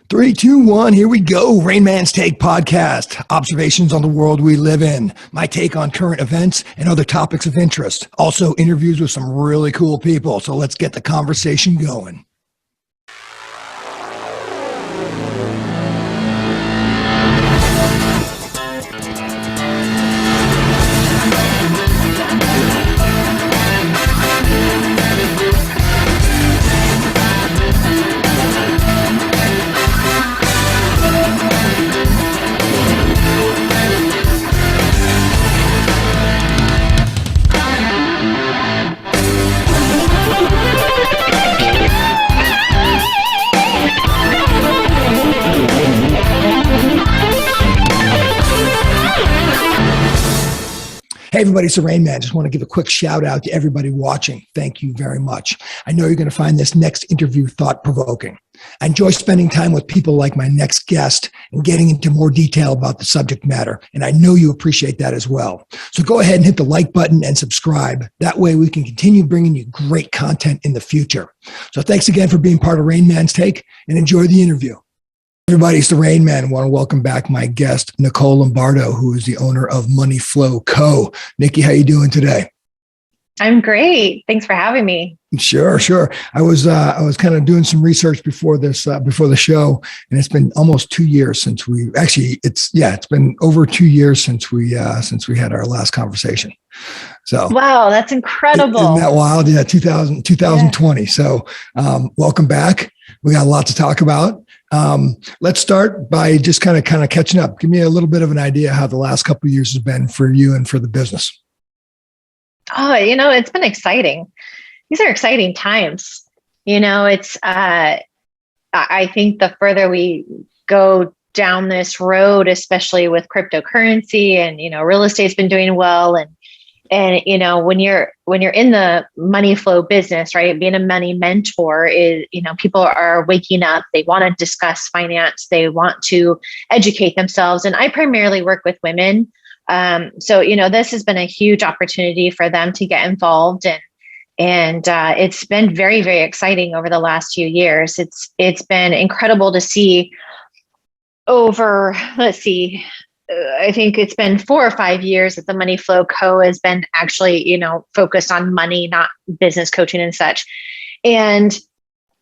Three, two, one, here we go. Rainman's Take podcast. Observations on the world we live in. My take on current events and other topics of interest. Also interviews with some really cool people. So let's get the conversation going. Hey, everybody, it's the Rain Man. Just want to give a quick shout out to everybody watching. Thank you very much. I know you're going to find this next interview thought-provoking. I enjoy spending time with people like my next guest and getting into more detail about the subject matter, and I know you appreciate that as well. So go ahead and hit the like button and subscribe. That way we can continue bringing you great content in the future. So thanks again for being part of Rain Man's Take, and enjoy the interview. Everybody, it's the Rain Man. I want to welcome back my guest, Nicole Lombardo, who is the owner of Money Flow Co. Nikki, how you doing today? I'm great. Thanks for having me. Sure. I was kind of doing some research before the show, and it's been almost 2 years since it's been over 2 years since we had our last conversation. So wow, that's incredible. Isn't that wild? Yeah, 2020. Yeah. So welcome back. We got a lot to talk about. Let's start by just kind of catching up. Give me a little bit of an idea how the last couple of years has been for you and for the business. Oh, it's been exciting. These are exciting times. It's, I think the further we go down this road, especially with cryptocurrency and, real estate's been doing well. And when you're in the money flow business, right, being a money mentor is, people are waking up. They want to discuss finance. They want to educate themselves. And I primarily work with women. So this has been a huge opportunity for them to get involved, and it's been very, very exciting over the last few years. It's been incredible to see over, I think it's been 4 or 5 years that the Money Flow Co. has been actually, focused on money, not business coaching and such. And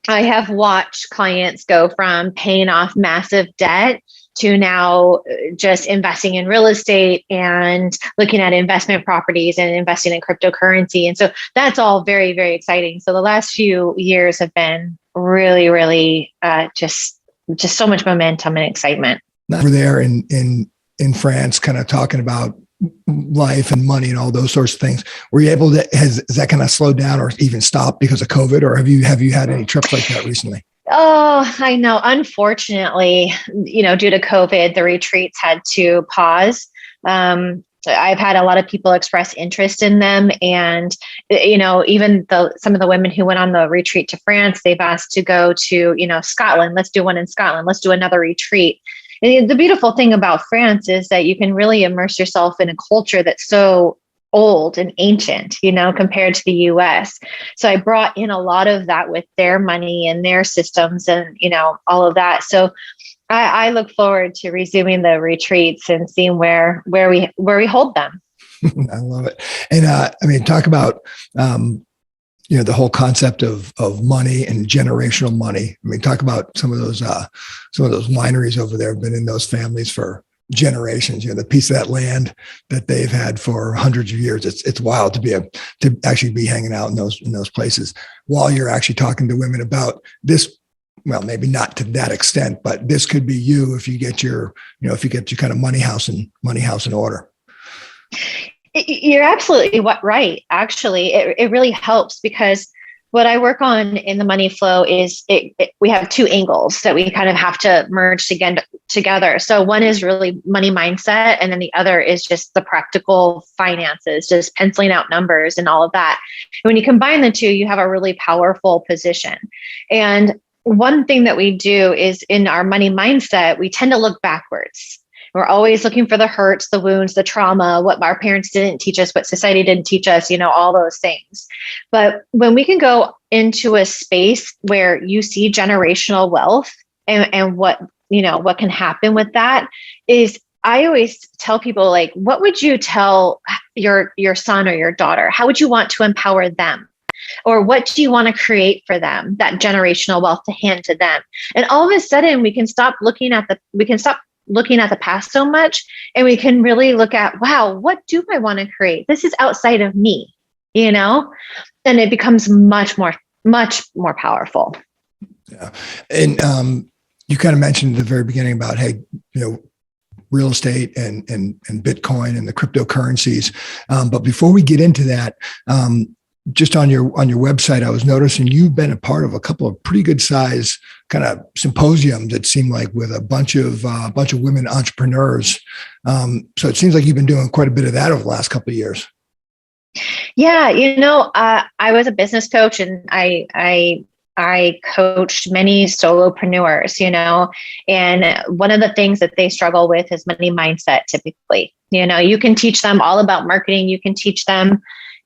I have watched clients go from paying off massive debt to now just investing in real estate and looking at investment properties and investing in cryptocurrency. And so that's all very, very exciting. So the last few years have been really, really just so much momentum and excitement. Over there in France, kind of talking about life and money and all those sorts of things. Were you able to, has that kind of slowed down or even stopped because of COVID, or have you had any trips like that recently? Oh, I know. Unfortunately, due to COVID, the retreats had to pause. I've had a lot of people express interest in them. And, even some of the women who went on the retreat to France, they've asked to go to, Scotland. Let's do one in Scotland. Let's do another retreat. And the beautiful thing about France is that you can really immerse yourself in a culture that's so old and ancient, compared to the US. So I brought in a lot of that with their money and their systems and, all of that. So I look forward to resuming the retreats and seeing where we hold them. I love it. And talk about, the whole concept of money and generational money. Talk about some of those wineries over there have been in those families for generations. The piece of that land that they've had for hundreds of years. It's wild to actually be hanging out in those places while you're actually talking to women about this. Well, maybe not to that extent, but this could be you if you get your kind of money house in order. You're absolutely right. Actually, it really helps because what I work on in the money flow is we have two angles that we kind of have to merge together. So one is really money mindset, and then the other is just the practical finances, just penciling out numbers and all of that. And when you combine the two, you have a really powerful position. And one thing that we do is in our money mindset, we tend to look backwards. We're always looking for the hurts, the wounds, the trauma, what our parents didn't teach us, what society didn't teach us, all those things. But when we can go into a space where you see generational wealth and what, what can happen with that is, I always tell people, like, what would you tell your son or your daughter? How would you want to empower them? Or what do you want to create for them, that generational wealth to hand to them? And all of a sudden we can stop looking at the past so much, and we can really look at, wow, what do I want to create? This is outside of me, and it becomes much more powerful. Yeah. And you kind of mentioned at the very beginning about, hey, real estate and Bitcoin and the cryptocurrencies. But before we get into that, just on your website, I was noticing you've been a part of a couple of pretty good size kind of symposiums that seem like with a bunch of women entrepreneurs. So it seems like you've been doing quite a bit of that over the last couple of years. Yeah, I was a business coach, and I coached many solopreneurs, and one of the things that they struggle with is money mindset. Typically, you can teach them all about marketing. You can teach them,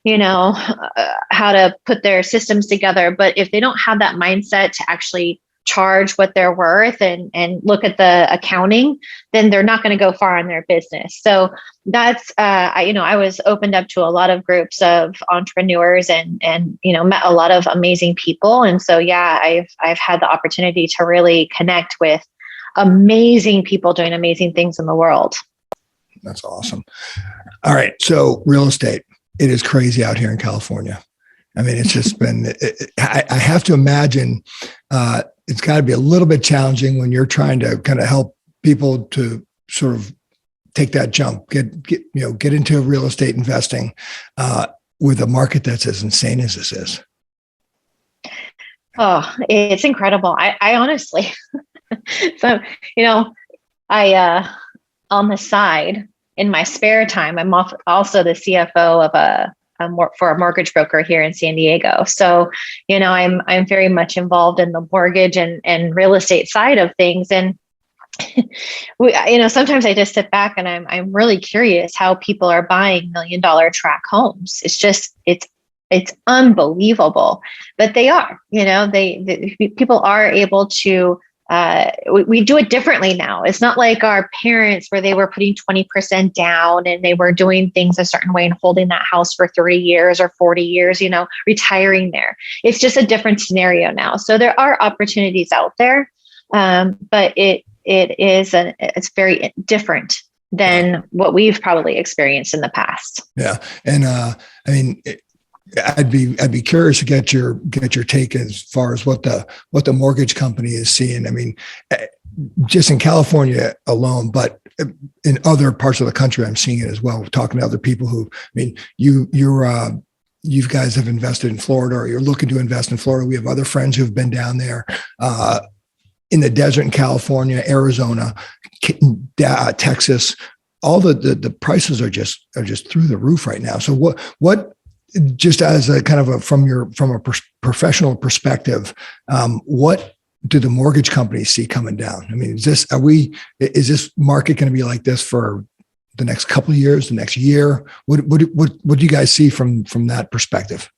how to put their systems together. But if they don't have that mindset to actually charge what they're worth and look at the accounting, then they're not going to go far in their business. So that's, I was opened up to a lot of groups of entrepreneurs and met a lot of amazing people. And so, yeah, I've had the opportunity to really connect with amazing people doing amazing things in the world. That's awesome. All right. So real estate, it is crazy out here in California. I mean, it's just been, I have to imagine, it's got to be a little bit challenging when you're trying to kind of help people to sort of take that jump, get into real estate investing with a market that's as insane as this is. Oh, it's incredible. I honestly, so, on the side, in my spare time, I'm also the CFO of for a mortgage broker here in San Diego. So, I'm very much involved in the mortgage and real estate side of things. And sometimes I just sit back and I'm really curious how people are buying $1 million tract homes. It's unbelievable, but they are, people are able to. We do it differently now. It's not like our parents where they were putting 20% down and they were doing things a certain way and holding that house for 30 years or 40 years, retiring there. It's just a different scenario now. So there are opportunities out there, but it's very different than what we've probably experienced in the past. Yeah. And I'd be curious to get your take as far as what the mortgage company is seeing. I mean, just in California alone, but in other parts of the country, I'm seeing it as well. Talking to other people who, you guys have invested in Florida, or you're looking to invest in Florida. We have other friends who've been down there in the desert in California, Arizona, Texas. All the prices are just through the roof right now. So what just as a kind of from a professional perspective, what do the mortgage companies see coming down? I mean, is this market going to be like this for the next couple of years, the next year? What do you guys see from that perspective?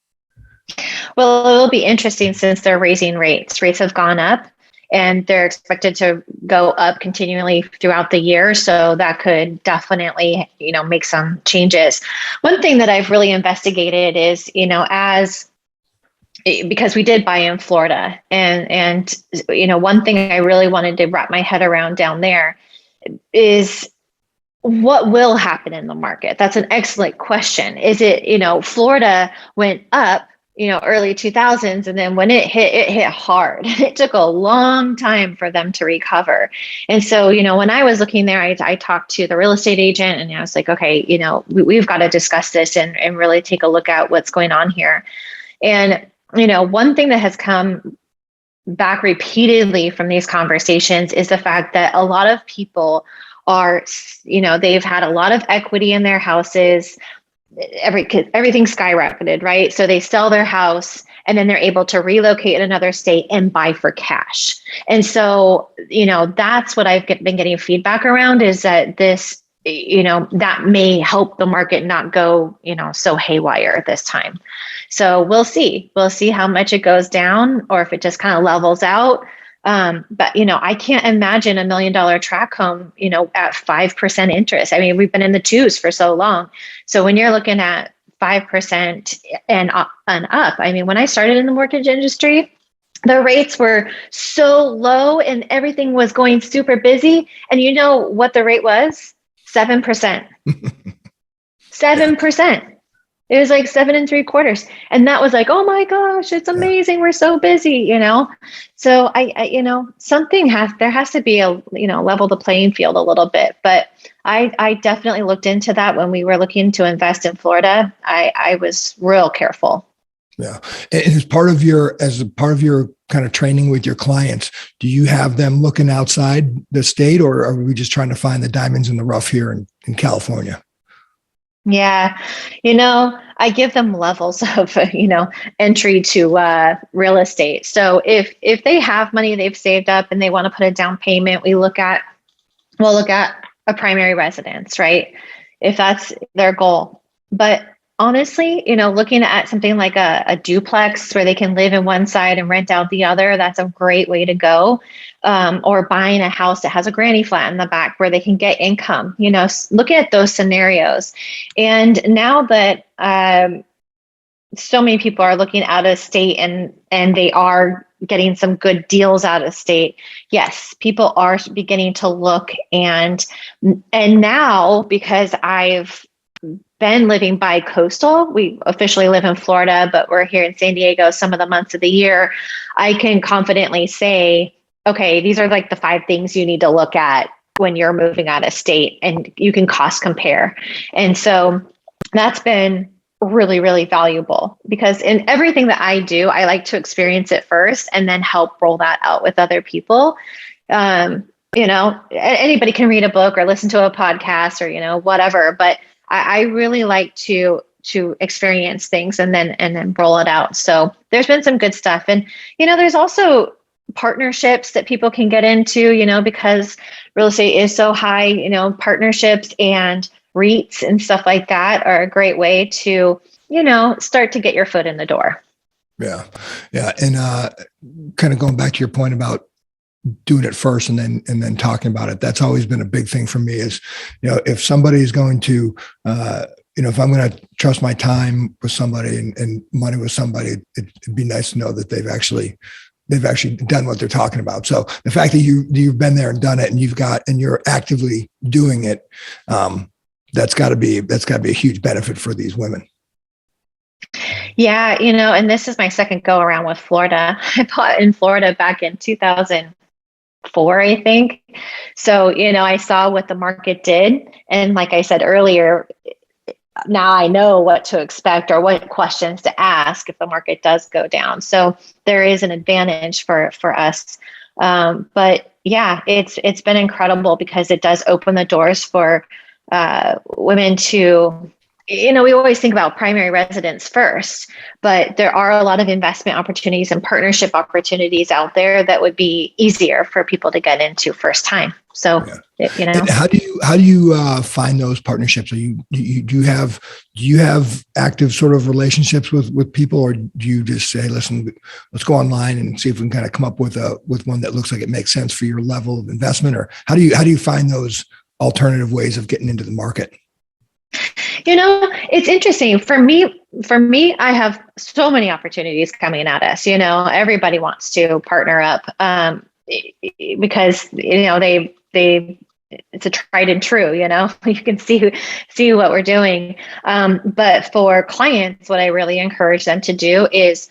Well, it'll be interesting since they're raising rates. Rates have gone up, and they're expected to go up continually throughout the year. So that could definitely, make some changes. One thing that I've really investigated is, because we did buy in Florida, and one thing I really wanted to wrap my head around down there is what will happen in the market. That's an excellent question. Is it, Florida went up, early 2000s. And then when it hit hard. It took a long time for them to recover. And so, when I was looking there, I talked to the real estate agent, and I was like, okay, we've got to discuss this and really take a look at what's going on here. And, one thing that has come back repeatedly from these conversations is the fact that a lot of people are, they've had a lot of equity in their houses. Everything skyrocketed, right? So they sell their house and then they're able to relocate in another state and buy for cash. And so, that's what I've been getting feedback around, is that this, that may help the market not go, so haywire this time. So we'll see how much it goes down, or if it just kind of levels out. But, I can't imagine $1 million tract home, at 5% interest. I mean, we've been in the twos for so long. So when you're looking at 5% and up, I mean, when I started in the mortgage industry, the rates were so low and everything was going super busy. And you know what the rate was? 7%. 7%. It was like 7.75. And that was like, oh my gosh, it's amazing. We're so busy, So there has to be level the playing field a little bit. But I definitely looked into that when we were looking to invest in Florida. I was real careful. Yeah. And as part of your kind of training with your clients, do you have them looking outside the state, or are we just trying to find the diamonds in the rough here in California? Yeah. I give them levels of, entry to real estate. So if they have money they've saved up and they want to put a down payment, we'll look at a primary residence, right? If that's their goal. But honestly, looking at something like a duplex where they can live in one side and rent out the other, that's a great way to go. Or buying a house that has a granny flat in the back where they can get income, looking at those scenarios. And now that so many people are looking out of state and they are getting some good deals out of state, yes, people are beginning to look. And now, because I've been living bi-coastal, we officially live in Florida, but we're here in San Diego some of the months of the year, I can confidently say, okay, these are like the 5 things you need to look at when you're moving out of state, and you can cost compare. And so that's been really, really valuable, because in everything that I do, I like to experience it first and then help roll that out with other people. Anybody can read a book or listen to a podcast or, whatever, but I really like to experience things and then roll it out. So there's been some good stuff. And, there's also partnerships that people can get into, because real estate is so high, partnerships and REITs and stuff like that are a great way to, start to get your foot in the door. Yeah. Yeah. And kind of going back to your point about doing it first and then talking about it. That's always been a big thing for me is, if somebody's going to, if I'm going to trust my time with somebody and money with somebody, it'd be nice to know that they've actually done what they're talking about. So the fact that you've been there and done it and you're actively doing it, that's gotta be a huge benefit for these women. Yeah. And this is my second go around with Florida. I bought in Florida back in 2004, I think. So, I saw what the market did. And like I said earlier, now I know what to expect or what questions to ask if the market does go down. So there is an advantage for us. But yeah, it's been incredible because it does open the doors for women to, we always think about primary residence first, but there are a lot of investment opportunities and partnership opportunities out there that would be easier for people to get into first time. So, And how do you find those partnerships? Do you have active sort of relationships with people, or do you just say, listen, let's go online and see if we can kind of come up with one that looks like it makes sense for your level of investment? Or how do you find those alternative ways of getting into the market? It's interesting for me, I have so many opportunities coming at us, everybody wants to partner up, because, it's a tried and true, you can see what we're doing. But for clients, what I really encourage them to do is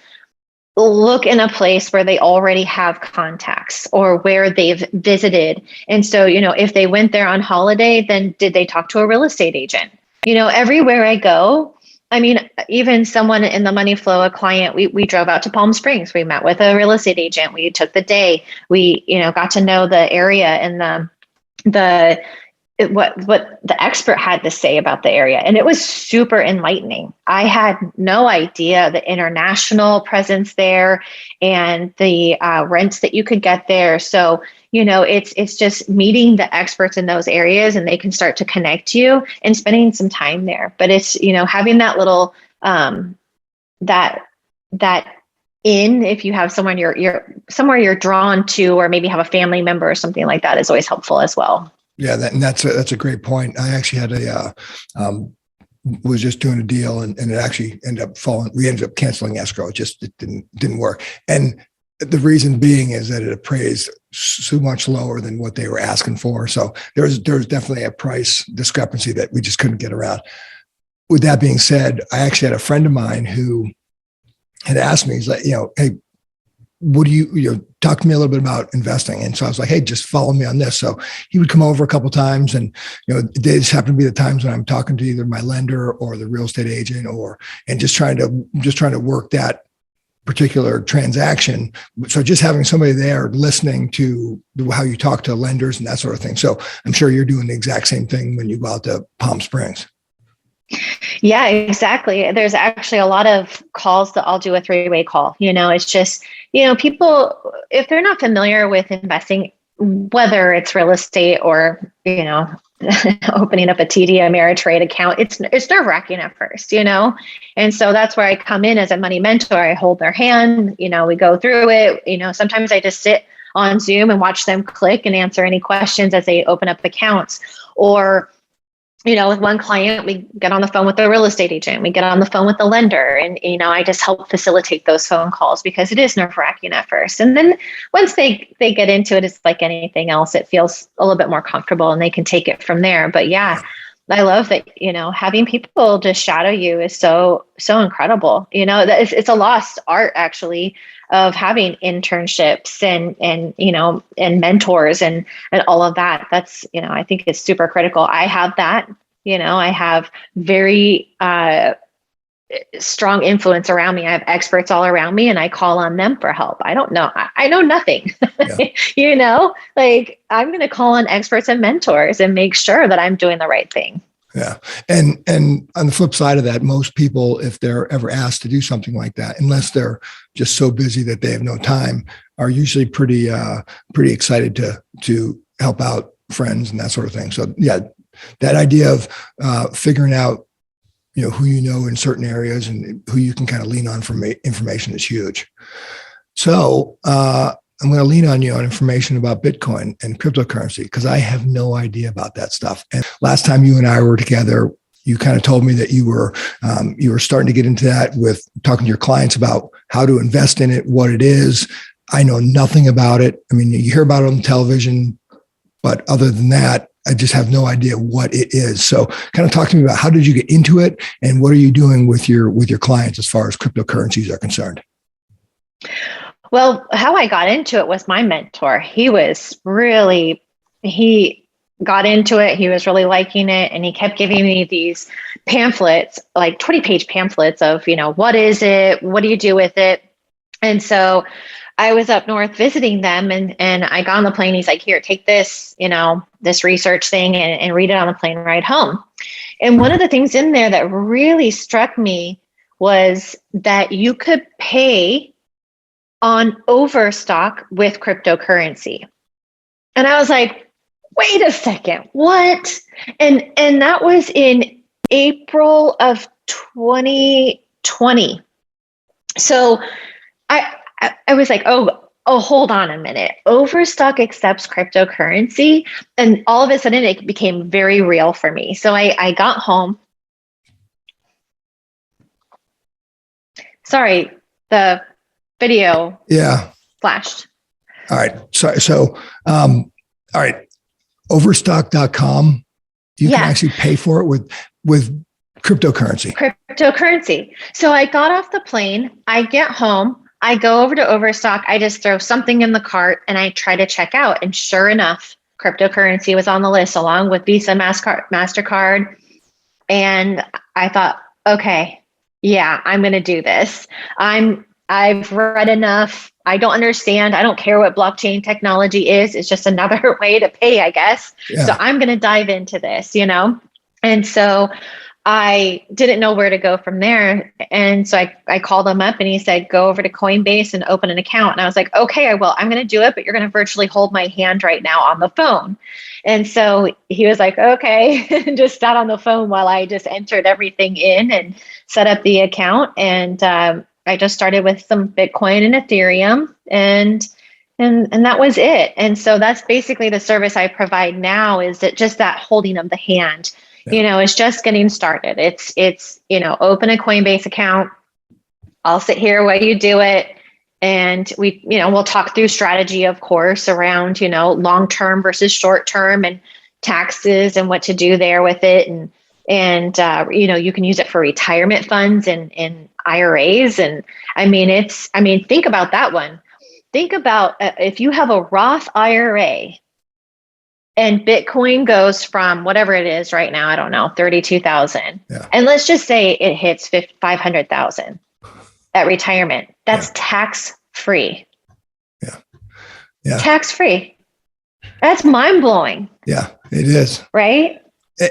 look in a place where they already have contacts or where they've visited. And so, if they went there on holiday, then did they talk to a real estate agent? Everywhere I go, I mean, even someone in the money flow, a client, we drove out to Palm Springs. We met with a real estate agent. We took the day. We, got to know the area and what the expert had to say about the area. And it was super enlightening. I had no idea the international presence there and the rents that you could get there. So, it's just meeting the experts in those areas, and they can start to connect you and spending some time there. But it's, having that little, that in, if you have someone you're somewhere you're drawn to, or maybe have a family member or something like that, is always helpful as well. Yeah, that's a great point. I actually had was just doing a deal, and it actually ended up falling. We ended up canceling escrow. It didn't work. And the reason being is that it appraised so much lower than what they were asking for. So there's definitely a price discrepancy that we just couldn't get around. With that being said, I actually had a friend of mine who had asked me, he's like, hey, what do you talk to me a little bit about investing? And so I was like, hey, just follow me on this. So he would come over a couple of times, and they just happen to be the times when I'm talking to either my lender or the real estate agent, and just trying to work that particular transaction. So just having somebody there listening to how you talk to lenders and that sort of thing. So I'm sure you're doing the exact same thing when you go out to Palm Springs. Yeah, exactly. There's actually a lot of calls that I'll do a three-way call. It's just, people, if they're not familiar with investing, whether it's real estate or, opening up a TD Ameritrade account, it's nerve-wracking at first, And so that's where I come in as a money mentor. I hold their hand, we go through it. Sometimes I just sit on Zoom and watch them click and answer any questions as they open up accounts. Or with one client, we get on the phone with the real estate agent, we get on the phone with the lender, and, I just help facilitate those phone calls, because it is nerve-wracking at first. And then once they get into it, it's like anything else. It feels a little bit more comfortable and they can take it from there. But yeah, I love that, having people just shadow you is so incredible. It's a lost art, actually, of having internships and mentors and all of that. That's, I think it's super critical. I have that, I have very strong influence around me. I have experts all around me, and I call on them for help. I don't know. I know nothing, yeah. I'm going to call on experts and mentors and make sure that I'm doing the right thing. Yeah. And on the flip side of that, most people, if they're ever asked to do something like that, unless they're just so busy that they have no time, are usually pretty excited to help out friends and that sort of thing. So yeah, that idea of figuring out, who in certain areas and who you can kind of lean on for information is huge. So I'm going to lean on you on information about Bitcoin and cryptocurrency, because I have no idea about that stuff. And last time you and I were together, you kind of told me that you were starting to get into that with talking to your clients about how to invest in it, what it is. I know nothing about it. I mean, you hear about it on television, but other than that, I just have no idea what it is. So kind of talk to me about, how did you get into it, and what are you doing with your clients as far as cryptocurrencies are concerned? Well, how I got into it was my mentor. He got into it. He was really liking it. And he kept giving me these pamphlets, like 20-page pamphlets of, what is it? What do you do with it? And so I was up north visiting them, and I got on the plane. He's like, here, take this, this research thing and read it on the plane ride home. And one of the things in there that really struck me was that you could pay on overstock with cryptocurrency. And I was like, wait a second, what? And that was in April of 2020. So I was like, oh, hold on a minute. Overstock accepts cryptocurrency. And all of a sudden it became very real for me. So I got home. Sorry, the video flashed. All right. So all right. Overstock.com, you can actually pay for it with cryptocurrency. So I got off the plane, I get home, I go over to Overstock, I just throw something in the cart and I try to check out. And sure enough, cryptocurrency was on the list along with Visa, MasterCard. And I thought, okay, yeah, I'm going to do this. I've read enough. I don't understand. I don't care what blockchain technology is. It's just another way to pay, I guess. Yeah. So I'm going to dive into this, And so I didn't know where to go from there. And so I called him up and he said, go over to Coinbase and open an account. And I was like, okay, I will. I'm going to do it, but you're going to virtually hold my hand right now on the phone. And so he was like, okay, and just sat on the phone while I just entered everything in and set up the account. And I just started with some Bitcoin and Ethereum, and that was it. And so that's basically the service I provide now, is that just that holding of the hand. Yeah. It's just getting started. It's open a Coinbase account. I'll sit here while you do it. And we'll talk through strategy, of course, around, long-term versus short-term and taxes and what to do there with it. And you can use it for retirement funds and IRAs. And think about that one. Think about if you have a Roth IRA and Bitcoin goes from whatever it is right now, I don't know, 32,000. Yeah. And let's just say it hits 500,000 at retirement. That's tax free. Yeah. Yeah. Tax free. That's mind blowing. Yeah, it is. Right.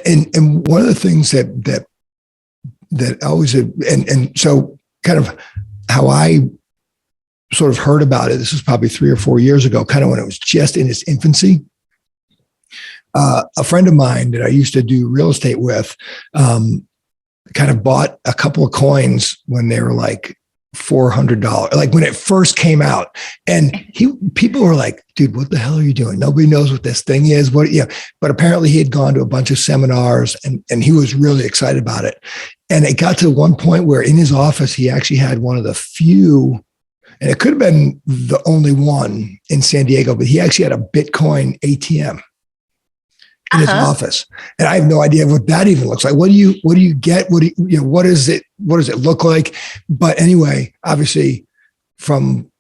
And one of the things that always, and so kind of how I sort of heard about it, this was probably 3 or 4 years ago, kind of when it was just in its infancy. A friend of mine that I used to do real estate with kind of bought a couple of coins when they were like $400, like when it first came out. And people were like, dude, what the hell are you doing? Nobody knows what this thing is. But apparently he had gone to a bunch of seminars and he was really excited about it. And it got to one point where in his office, he actually had one of the few, and it could have been the only one in San Diego, but he actually had a Bitcoin ATM in his office. And I have no idea what that even looks like. What do you get? What does it look like? But anyway, obviously from,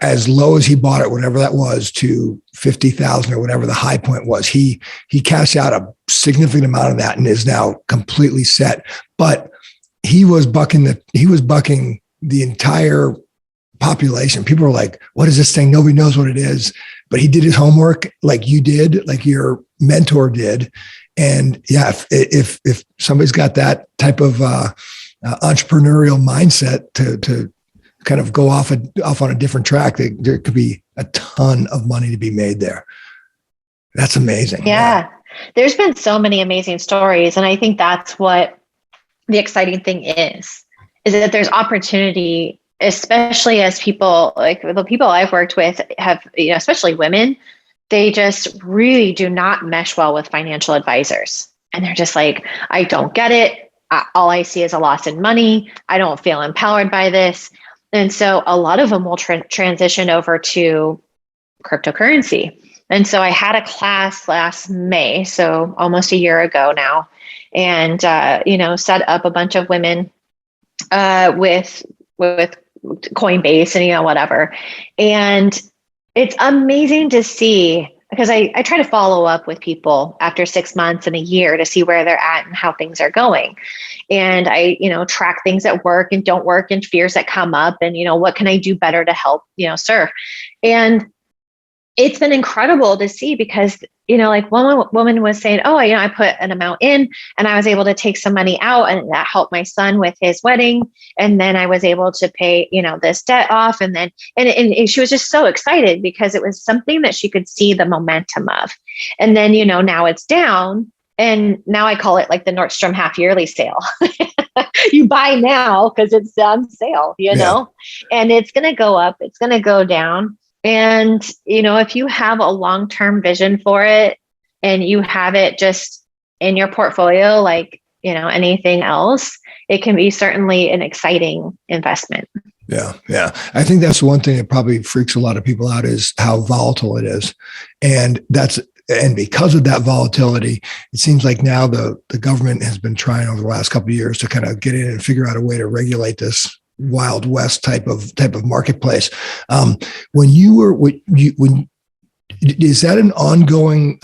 as low as he bought it, whatever that was, to 50,000 or whatever the high point was, he cashed out a significant amount of that and is now completely set. But he was bucking the entire population. People were like, what is this thing? Nobody knows what it is. But he did his homework like you did, like your mentor did. And yeah, if somebody's got that type of entrepreneurial mindset to kind of go off on a different track, there could be a ton of money to be made there. That's amazing. Yeah. There's been so many amazing stories. And I think that's what the exciting thing is that there's opportunity, especially as people, like the people I've worked with have, especially women, they just really do not mesh well with financial advisors. And they're just like, I don't get it. All I see is a loss in money. I don't feel empowered by this. And so a lot of them will transition over to cryptocurrency. And so I had a class last May, so almost a year ago now, and, set up a bunch of women with Coinbase and, whatever. And it's amazing to see, because I try to follow up with people after 6 months and a year to see where they're at and how things are going. And I, track things that work and don't work and fears that come up and, what can I do better to help, serve. And it's been incredible to see because, like one woman was saying, oh, I put an amount in and I was able to take some money out and that helped my son with his wedding. And then I was able to pay, this debt off. And then, and she was just so excited because it was something that she could see the momentum of. And then, now it's down. And now I call it like the Nordstrom half yearly sale. You buy now because it's on sale, and it's going to go up. It's going to go down. And, if you have a long-term vision for it and you have it just in your portfolio, like, anything else, it can be certainly an exciting investment. Yeah. Yeah. I think that's one thing that probably freaks a lot of people out is how volatile it is. And because of that volatility, it seems like now the government has been trying over the last couple of years to kind of get in and figure out a way to regulate this Wild West type of marketplace. Is that an ongoing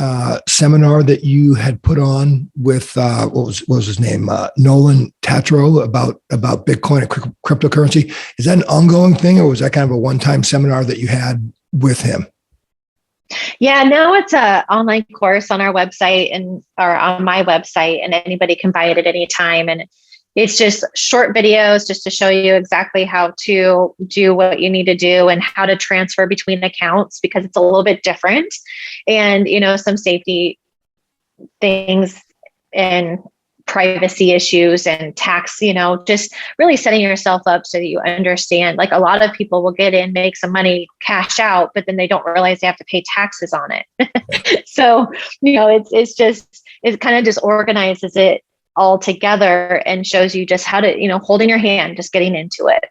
seminar that you had put on with what was his name, Nolan Tatro about Bitcoin and cryptocurrency? Is that an ongoing thing, or was that kind of a one-time seminar that you had with him? Yeah, now it's an online course on our website or on my website, and anybody can buy it at any time. And it's just short videos just to show you exactly how to do what you need to do and how to transfer between accounts because it's a little bit different, and some safety things and privacy issues and tax, just really setting yourself up so that you understand. Like a lot of people will get in, make some money, cash out, but then they don't realize they have to pay taxes on it. So, it kind of just organizes it all together and shows you just how to, holding your hand, just getting into it.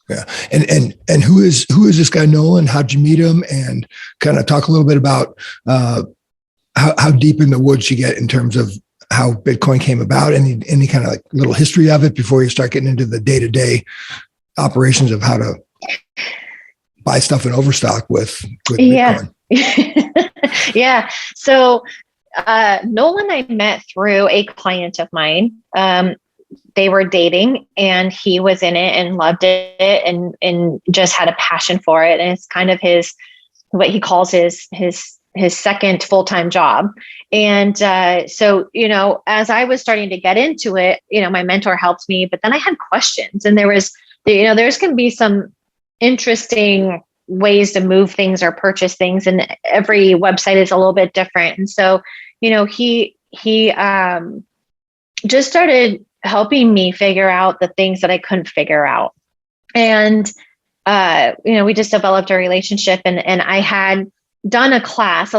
Yeah. And who is this guy, Nolan? How'd you meet him? And kind of talk a little bit about how deep in the woods you get in terms of how Bitcoin came about, any kind of like little history of it before you start getting into the day-to-day operations of how to buy stuff and overstock with Bitcoin. Yeah. So Nolan I met through a client of mine. They were dating and he was in it and loved it and just had a passion for it. And it's kind of what he calls his second full-time job. And so, as I was starting to get into it, my mentor helped me, but then I had questions, and there's going to be some interesting ways to move things or purchase things. And every website is a little bit different. And so, he just started helping me figure out the things that I couldn't figure out. And, we just developed a relationship, and I had done a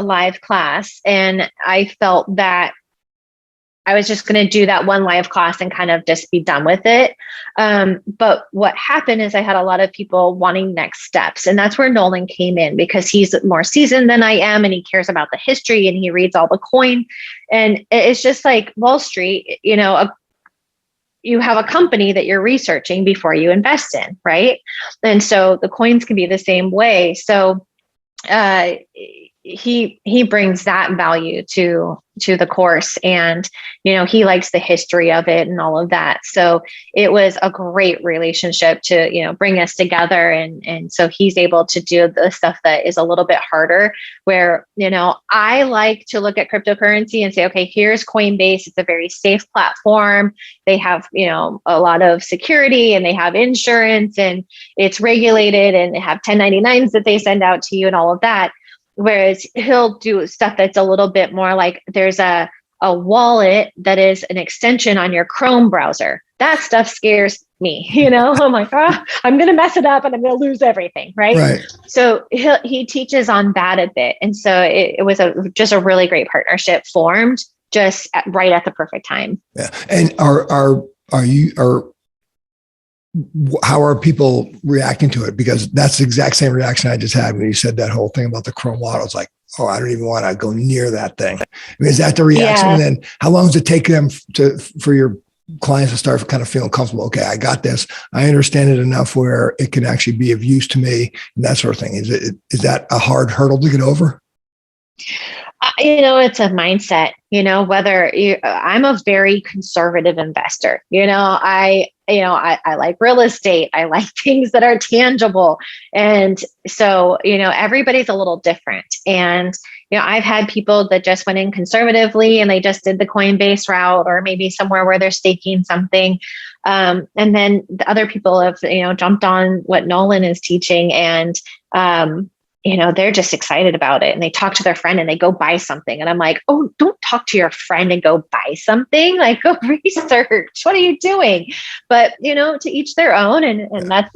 live class, and I felt that I was just going to do that one live class and kind of just be done with it. But what happened is I had a lot of people wanting next steps. And that's where Nolan came in, because he's more seasoned than I am, and he cares about the history, and he reads all the coin. And it's just like Wall Street, you have a company that you're researching before you invest in, right? And so the coins can be the same way. So he brings that value to the course, and he likes the history of it and all of that. So it was a great relationship to bring us together, and so he's able to do the stuff that is a little bit harder, where I like to look at cryptocurrency and say, okay, here's Coinbase. It's a very safe platform. They have a lot of security, and they have insurance, and it's regulated, and they have 1099s that they send out to you and all of that. Whereas he'll do stuff that's a little bit more like, there's a wallet that is an extension on your Chrome browser. That stuff scares me. I'm like, I'm going to mess it up and I'm going to lose everything. Right. So he teaches on that a bit. And so it was just a really great partnership formed just right at the perfect time. Yeah. And how are people reacting to it? Because that's the exact same reaction I just had when you said that whole thing about the Chrome wallet. I was like, oh, I don't even want to go near that thing. I mean, is that the reaction? Yeah. And then how long does it take them for your clients to start kind of feeling comfortable? Okay, I got this. I understand it enough where it can actually be of use to me, and that sort of thing. Is that a hard hurdle to get over? It's a mindset, I'm a very conservative investor. I like real estate. I like things that are tangible. And so, everybody's a little different. And, I've had people that just went in conservatively and they just did the Coinbase route, or maybe somewhere where they're staking something. And then the other people have, jumped on what Nolan is teaching, and, they're just excited about it, and they talk to their friend and they go buy something. And I'm like, oh, don't talk to your friend and go buy something. Like, go research. What are you doing? But, to each their own, and that's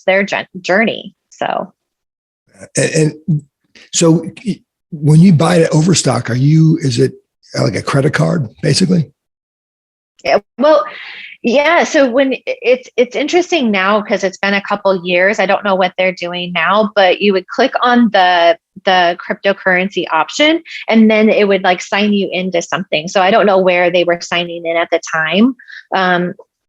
their journey. So. And so when you buy an overstock, is it like a credit card basically? Yeah, well, yeah. So when it's interesting now, because it's been a couple years, I don't know what they're doing now, but you would click on the cryptocurrency option, and then it would like sign you into something. So I don't know where they were signing in at the time.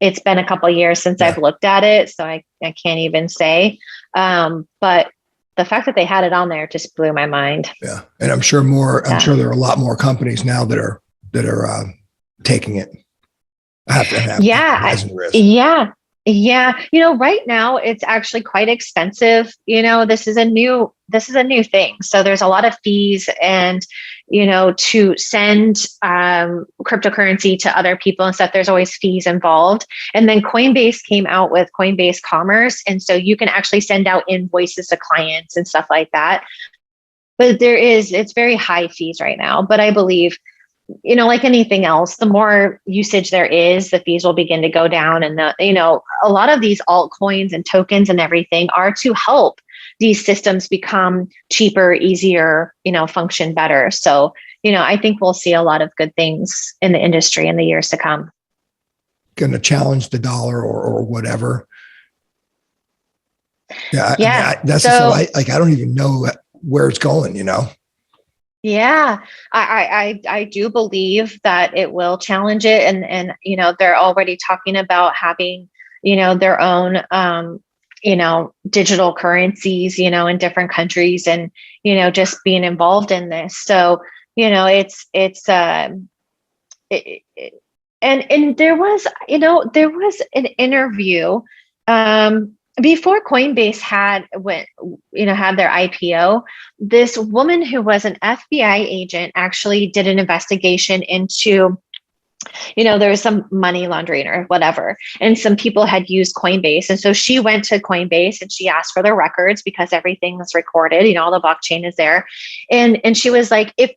It's been a couple years since I've looked at it, so I can't even say. But the fact that they had it on there just blew my mind. Yeah, and I'm sure there are a lot more companies now that are taking it. Yeah. Right now it's actually quite expensive. This is a new thing. So there's a lot of fees, and, to send cryptocurrency to other people and stuff, there's always fees involved. And then Coinbase came out with Coinbase Commerce. And so you can actually send out invoices to clients and stuff like that. But it's very high fees right now. But I believe, like anything else, the more usage there is, the fees will begin to go down. And a lot of these altcoins and tokens and everything are to help these systems become cheaper, easier, function better. So, I think we'll see a lot of good things in the industry in the years to come. Going to challenge the dollar or whatever. Yeah. I don't even know where it's going, Yeah, I do believe that it will challenge it. And they're already talking about having, their own, digital currencies, in different countries, and, just being involved in this. So, and there was an interview, before Coinbase had their IPO. This woman who was an FBI agent actually did an investigation into, there was some money laundering or whatever, and some people had used Coinbase. And so she went to Coinbase and she asked for their records because everything was recorded, all the blockchain is there. And she was like, if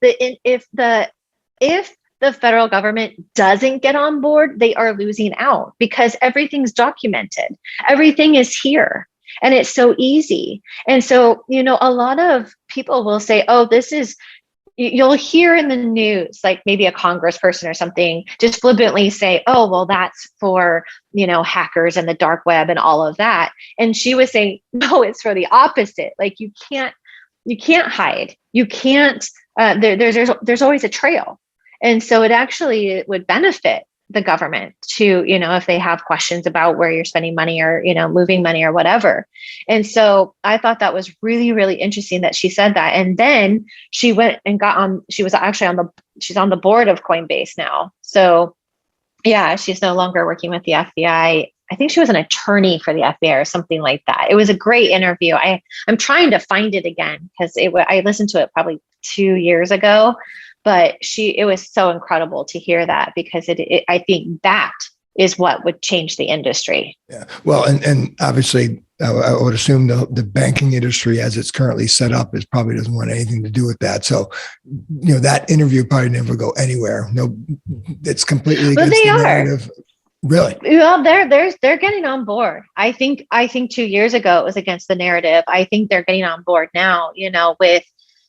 the federal government doesn't get on board, they are losing out because everything's documented. Everything is here and it's so easy. And so, a lot of people will say, oh, you'll hear in the news, like maybe a congressperson or something just flippantly say, oh, well, that's for, hackers and the dark web and all of that. And she was saying, no, it's for the opposite. Like you can't hide. You can't, there's always a trail. And so it would benefit the government to, if they have questions about where you're spending money or, moving money or whatever. And so I thought that was really, really interesting that she said that. And then she went and she's on the board of Coinbase now. So yeah, she's no longer working with the FBI. I think she was an attorney for the FBI or something like that. It was a great interview. I'm trying to find it again because I listened to it probably 2 years ago. But it was so incredible to hear that because I think that is what would change the industry. Yeah. Well, and obviously I would assume the banking industry as it's currently set up probably doesn't want anything to do with that. So, that interview probably never go anywhere. No, it's completely against the narrative. Really? Well, they're getting on board. I think 2 years ago it was against the narrative. I think they're getting on board now, with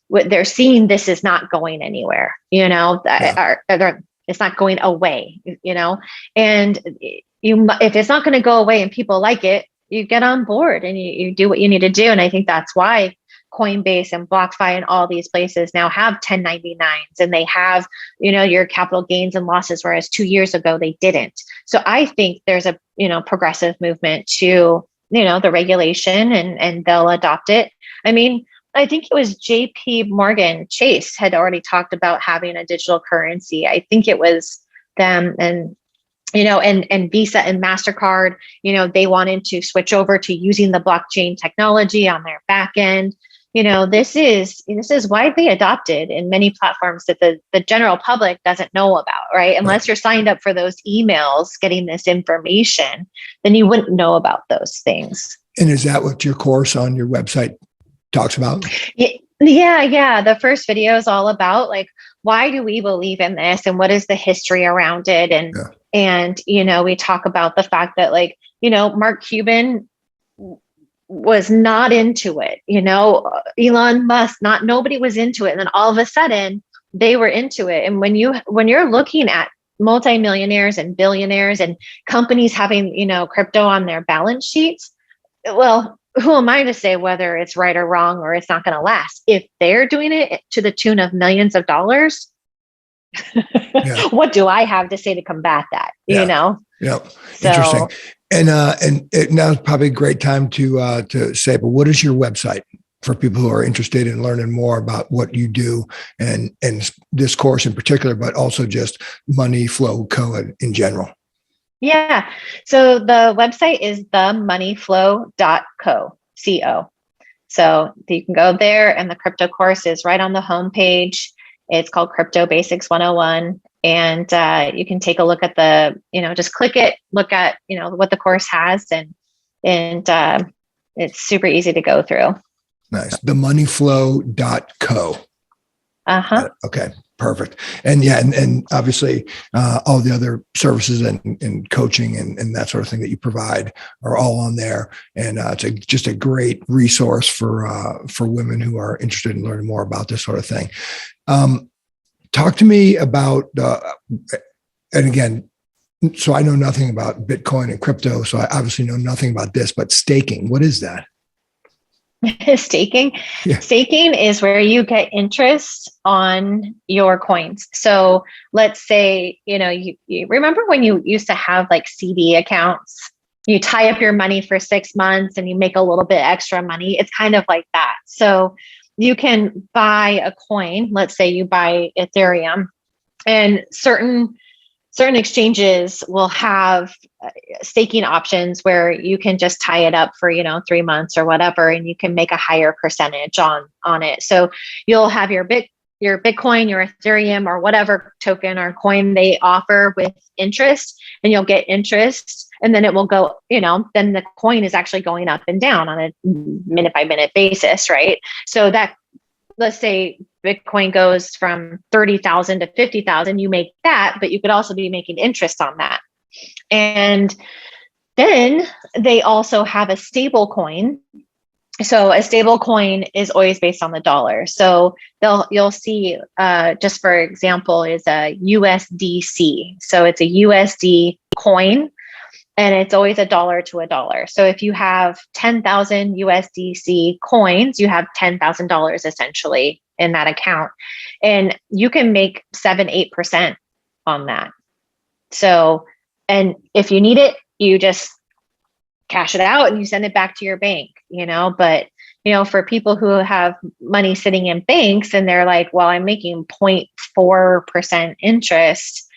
what they're seeing. This is not going anywhere, it's not going away, and if it's not going to go away and people like it, you get on board and you do what you need to do. And I think that's why Coinbase and BlockFi and all these places now have 1099s and they have, your capital gains and losses, whereas 2 years ago they didn't. So I think there's a, progressive movement to, the regulation and they'll adopt it. I mean, I think it was JP Morgan Chase had already talked about having a digital currency. I think it was them and Visa and MasterCard, they wanted to switch over to using the blockchain technology on their back end. This is widely adopted in many platforms that the general public doesn't know about, right? Unless you're signed up for those emails getting this information, then you wouldn't know about those things. And is that what your course on your website talks about? Yeah. The first video is all about like, why do we believe in this and what is the history around it? And we talk about the fact that like, Mark Cuban was not into it, Elon Musk, nobody was into it. And then all of a sudden they were into it. And when you're looking at multimillionaires and billionaires and companies having, crypto on their balance sheets, well, who am I to say whether it's right or wrong or it's not going to last? If they're doing it to the tune of millions of dollars, what do I have to say to combat that? Yeah. So, interesting. And now's probably a great time to say, but what is your website for people who are interested in learning more about what you do and this course in particular, but also just Money Flow Co. in general? Yeah. So the website is themoneyflow.co. So you can go there and the crypto course is right on the homepage. It's called Crypto Basics 101. And you can take a look at just click it, look at, what the course has and it's super easy to go through. Nice. Themoneyflow.co. Uh-huh. Okay. Perfect. And yeah, and obviously all the other services and coaching and that sort of thing that you provide are all on there. And it's just a great resource for women who are interested in learning more about this sort of thing. Talk to me about, and again, so I know nothing about Bitcoin and crypto, so I obviously know nothing about this, but staking, what is that? Staking. Yeah. Staking is where you get interest on your coins. So let's say, you remember when you used to have like CD accounts, you tie up your money for 6 months and you make a little bit extra money. It's kind of like that. So you can buy a coin. Let's say you buy Ethereum, and certain exchanges will have staking options where you can just tie it up for 3 months or whatever, and you can make a higher percentage on it. So you'll have your Bitcoin, your Ethereum, or whatever token or coin they offer with interest, and you'll get interest, and then it will go, then the coin is actually going up and down on a minute by minute basis, right? So that, let's say Bitcoin goes from 30,000 to 50,000, you make that, but you could also be making interest on that. And then they also have a stable coin. So a stable coin is always based on the dollar. So you'll see, just for example, is a USDC. So it's a USD coin, and it's always $1 to $1. So if you have 10,000 USDC coins, you have $10,000 essentially in that account, and you can make 7-8% on that. So, and if you need it, you just cash it out and you send it back to your bank, but for people who have money sitting in banks and they're like, well, I'm making 0.4% interest,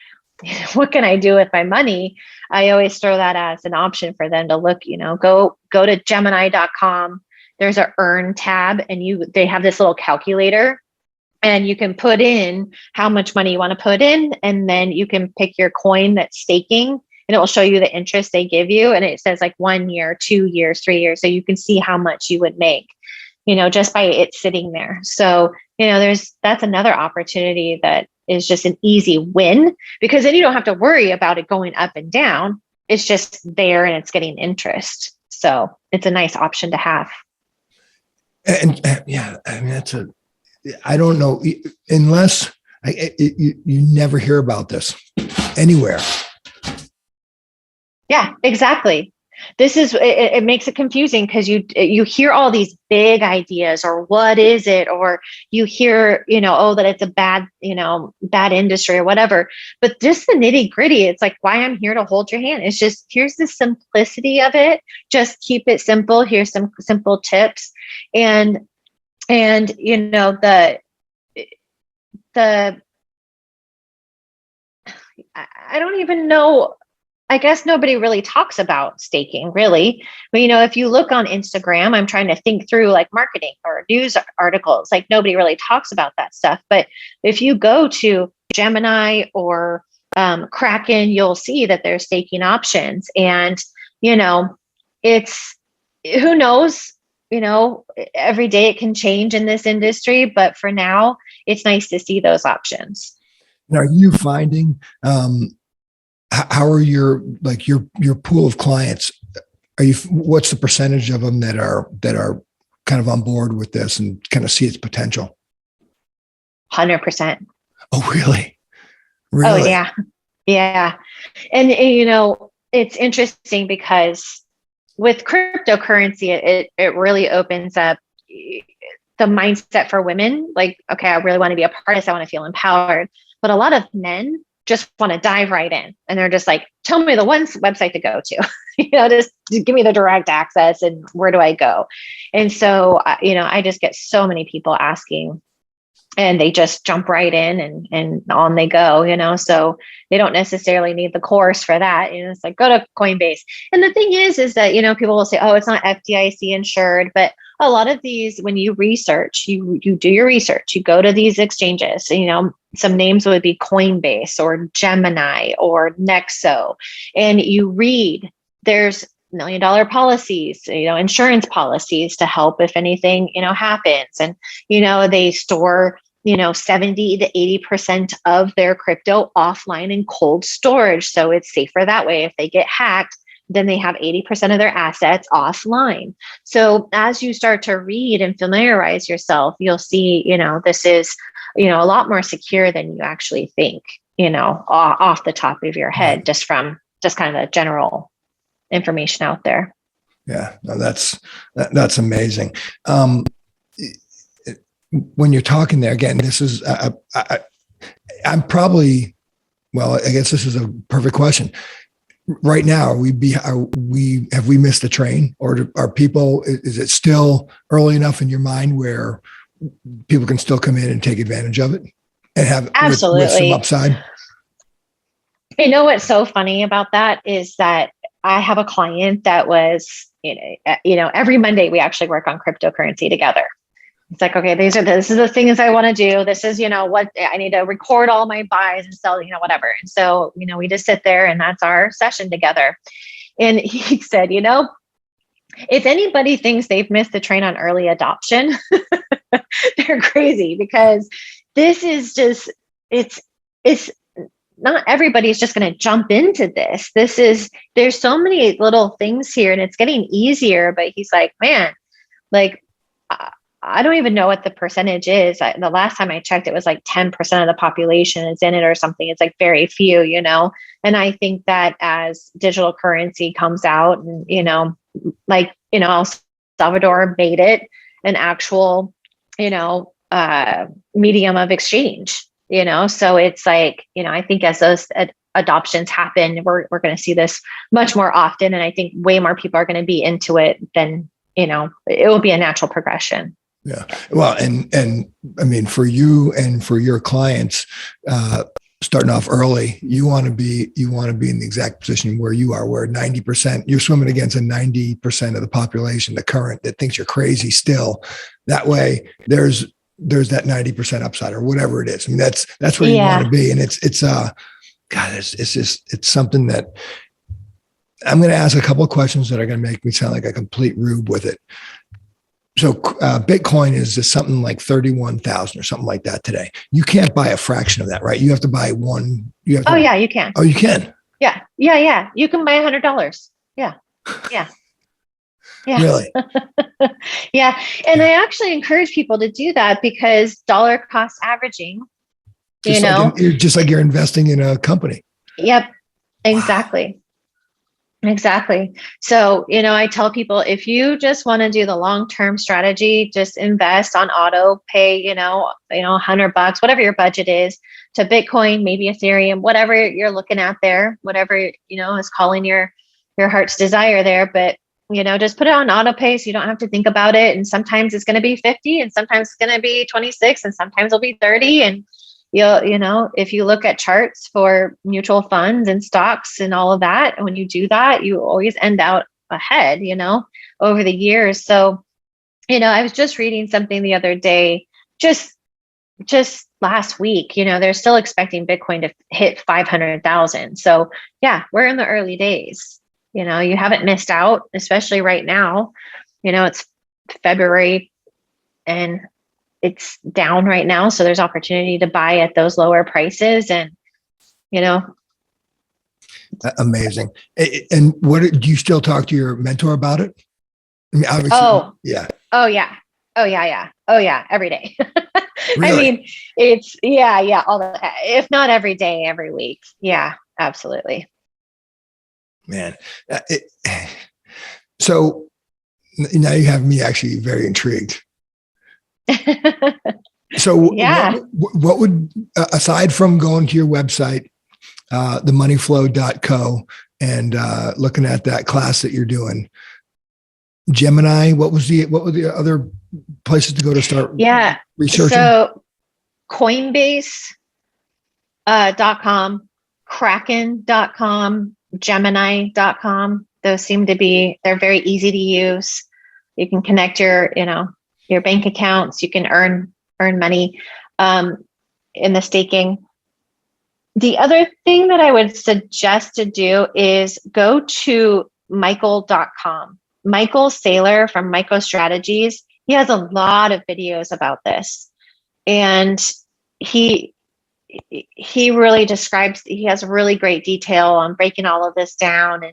what can I do with my money? I always throw that as an option for them to look, go to Gemini.com. There's a earn tab, and they have this little calculator, and you can put in how much money you want to put in, and then you can pick your coin that's staking, and it will show you the interest they give you. And it says like 1 year, 2 years, 3 years. So you can see how much you would make, just by it sitting there. So, that's another opportunity that is just an easy win, because then you don't have to worry about it going up and down. It's just there and it's getting interest. So it's a nice option to have. And yeah, I mean, I don't know, unless you never hear about this anywhere. Yeah, exactly. This is, it makes it confusing because you hear all these big ideas, or what is it? Or you hear, that it's a bad industry or whatever, but just the nitty gritty, it's like why I'm here to hold your hand. It's just, here's the simplicity of it. Just keep it simple. Here's some simple tips. And the I don't even know. I guess nobody really talks about staking, really. But, if you look on Instagram, I'm trying to think through like marketing or news articles, like nobody really talks about that stuff. But if you go to Gemini or Kraken, you'll see that there's staking options. And, it's, who knows, every day it can change in this industry. But for now, it's nice to see those options. Now, are you finding, how are your pool of clients? What's the percentage of them that are kind of on board with this and kind of see its potential? 100%. Oh, really? Oh, yeah. Yeah. And it's interesting because with cryptocurrency, it really opens up the mindset for women. Like, okay, I really want to be a part of this. I want to feel empowered. But a lot of men just want to dive right in, and they're just like, tell me the one website to go to, just give me the direct access, and where do I go? And so, I just get so many people asking, and they just jump right in and on they go, so they don't necessarily need the course for that. It's like, go to Coinbase. And the thing is that, people will say, oh, it's not FDIC insured, but a lot of these, when you research, you do your research, you go to these exchanges, some names would be Coinbase or Gemini or Nexo, and you read, there's $1 million policies, insurance policies to help if anything, happens. And, they store, 70 to 80% of their crypto offline in cold storage. So it's safer that way. If they get hacked, then they have 80% of their assets offline. So as you start to read and familiarize yourself, you'll see, this is, a lot more secure than you actually think, off the top of your head, Right. just from just kind of the general information out there. Yeah, no, that's amazing. When you're talking there again, this is I'm probably, well, I guess this is a perfect question. Right now, have we missed the train, or are people? Is it still early enough in your mind where people can still come in and take advantage of it and have with some Absolutely. upside? What's so funny about that is that I have a client that was, every Monday we actually work on cryptocurrency together. It's like, okay, this is the things I want to do. This is, what I need to record all my buys and sell, whatever. And so, we just sit there and that's our session together. And he said, if anybody thinks they've missed the train on early adoption, they're crazy, because this is just, it's not everybody's just going to jump into this. There's so many little things here and it's getting easier, but he's like, man, like, I don't even know what the percentage is. The last time I checked, it was like 10% of the population is in it or something. It's like very few, and I think that as digital currency comes out and, El Salvador made it an actual, medium of exchange, so it's like, I think as those adoptions happen, we're going to see this much more often. And I think way more people are going to be into it than, it will be a natural progression. Yeah. Well, and I mean, for you and for your clients, starting off early, you want to be in the exact position where you are, where 90%, you're swimming against a 90% of the population, the current, that thinks you're crazy still. That way there's that 90% upside or whatever it is. I mean, that's where you want to be. And it's God, it's something that I'm going to ask a couple of questions that are going to make me sound like a complete rube with it. So Bitcoin is just something like 31,000 or something like that today. You can't buy a fraction of that, right? You have to buy one. Yeah, you can. Oh, you can. Yeah. You can buy $100. Yeah. Really? Yeah. And I actually encourage people to do that, because dollar cost averaging, just like you're investing in a company. Yep. Exactly. Wow. Exactly. So, I tell people, if you just want to do the long-term strategy, just invest on auto pay, $100, whatever your budget is, to Bitcoin, maybe Ethereum, whatever you're looking at there, whatever, is calling your heart's desire there. But, just put it on auto pay so you don't have to think about it. And sometimes it's going to be 50 and sometimes it's going to be 26 and sometimes it'll be 30. And if you look at charts for mutual funds and stocks and all of that, when you do that, you always end out ahead, over the years. So, I was just reading something the other day, just last week, they're still expecting Bitcoin to hit 500,000. So yeah, we're in the early days. You haven't missed out, especially right now. It's February and it's down right now. So there's opportunity to buy at those lower prices and, Amazing. And what do you still talk to your mentor about it? I mean, obviously, yeah. Oh yeah. Every day. Really? I mean, it's if not every day, every week. Yeah, absolutely. Man. So now you have me actually very intrigued. So yeah. what would, aside from going to your website, themoneyflow.co and looking at that class that you're doing, Gemini, what were the other places to go to start researching? So Coinbase.com, Kraken.com, Gemini.com. Those seem to be, they're very easy to use. You can connect your bank accounts. You can earn money in the staking. The other thing that I would suggest to do is go to Michael.com. Michael Saylor from MicroStrategies. He has a lot of videos about this. And he really describes, he has really great detail on breaking all of this down.